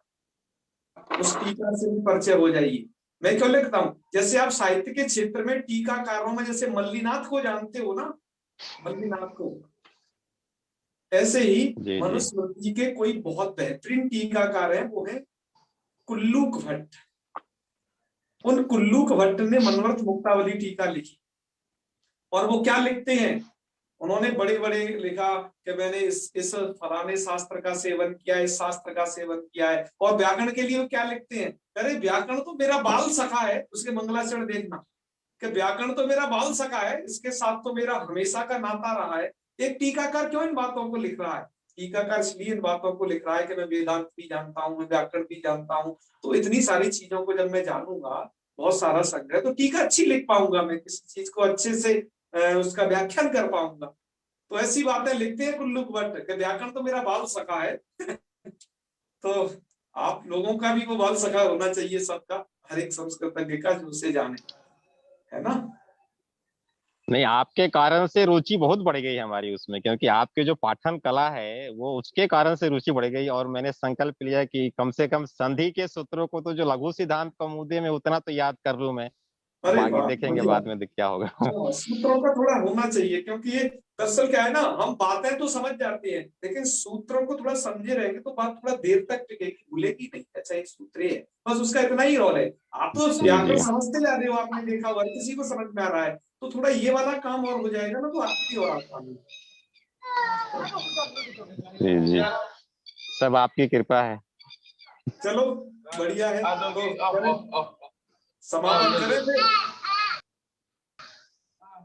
उस टीका से भी परिचय हो जाइए। मैं क्यों लिखता हूँ, जैसे आप साहित्य के क्षेत्र में टीकाकारों में जैसे मल्लीनाथ को जानते हो ना, मल्लीनाथ को, ऐसे ही जी जी। मनुस्मृति के कोई बहुत बेहतरीन टीकाकार है, वो है कुल्लूक भट्ट। उन कुल्लूक भट्ट ने मनवर्थ मुक्तावली टीका लिखी। और वो क्या लिखते हैं, उन्होंने बड़े बड़े लिखा कि मैंने इस फलाने शास्त्र का सेवन किया, इस शास्त्र का सेवन किया है। और व्याकरण के लिए वो क्या लिखते हैं, अरे व्याकरण तो मेरा बाल सखा है। उसके मंगलाचरण देखना कि व्याकरण तो मेरा बाल सखा है, इसके साथ तो मेरा हमेशा का नाता रहा है। एक टीकाकार क्यों इन बातों को लिख रहा है? टीकाकार इसलिए इन बातों को लिख रहा है कि मैं वेदांत भी जानता हूँ, मैं व्याकरण भी जानता हूँ। तो इतनी सारी चीजों को जब मैं जानूंगा, बहुत सारा संग्रह, तो टीका अच्छी लिख पाऊंगा, मैं किसी चीज को अच्छे से उसका व्याख्यान कर पाऊंगा। तो ऐसी बातें लिखते हैं कुल्लूक भट्ट कि व्याकरण तो मेरा बाल सखा है। तो आप लोगों का भी वो बाल सखा होना चाहिए सबका, हर एक संस्कृतज्ञ का, जो उसे जाने, है ना। नहीं, आपके कारण से रुचि बहुत बढ़ गई हमारी उसमें, क्योंकि आपके जो पाठन कला है वो उसके कारण से रुचि बढ़ गई। और मैंने संकल्प लिया कि कम से कम संधि के सूत्रों को तो, जो लघु सिद्धांत कौमुदी में, उतना तो याद कर लूं मैं। अब अरे आगे वाह, देखेंगे बढ़िया। बाद में क्या होगा। हाँ, सूत्रों का थोड़ा होना चाहिए, क्योंकि ये दरअसल क्या है ना, हम बातें तो समझ जाते हैं लेकिन सूत्रों को थोड़ा समझे रहेंगे तो बात थोड़ा देर तक टिकेगी, भूलेगी नहीं। अच्छा एक सूत्र है, बस उसका इतना ही रोल है। आप तो जी व्याकरण जी समझते जा रहे हो, आपने देखा हुआ है, किसी को समझ में आ रहा है, तो थोड़ा ये वाला काम और हो जाएगा ना तो आपकी और आसान जी जी, सब आपकी कृपा है। चलो बढ़िया है, तो करें, समापन करें फिर।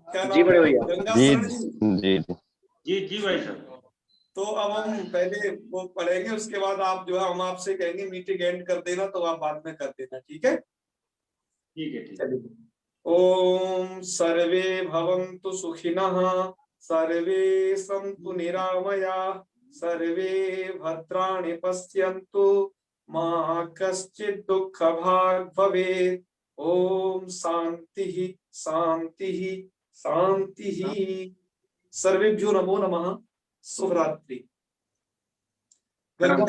क्या जी नाम बड़े है, भैया। गंगा जी शरण जी। जी जी जी जी भाई साहब। तो अब हम पहले वो पढ़ेंगे, उसके बाद आप जो है हम आपसे कहेंगे मीटिंग एंड कर देना, तो आप बाद में कर देना, ठीक है। ठीक है ठीक। चलिए। ओम सर्वे भवन्तु सुखिनः, सर्वे सन्तु निरामयाः, सर्वे भद्राणि पश्यन्तु, मा कश्चित् दुःखभाग् भवेत्। ओम शांतिः शांतिः शांतिः। सर्वेभ्यो नमो नमः। शुभ रात्रि। गंगा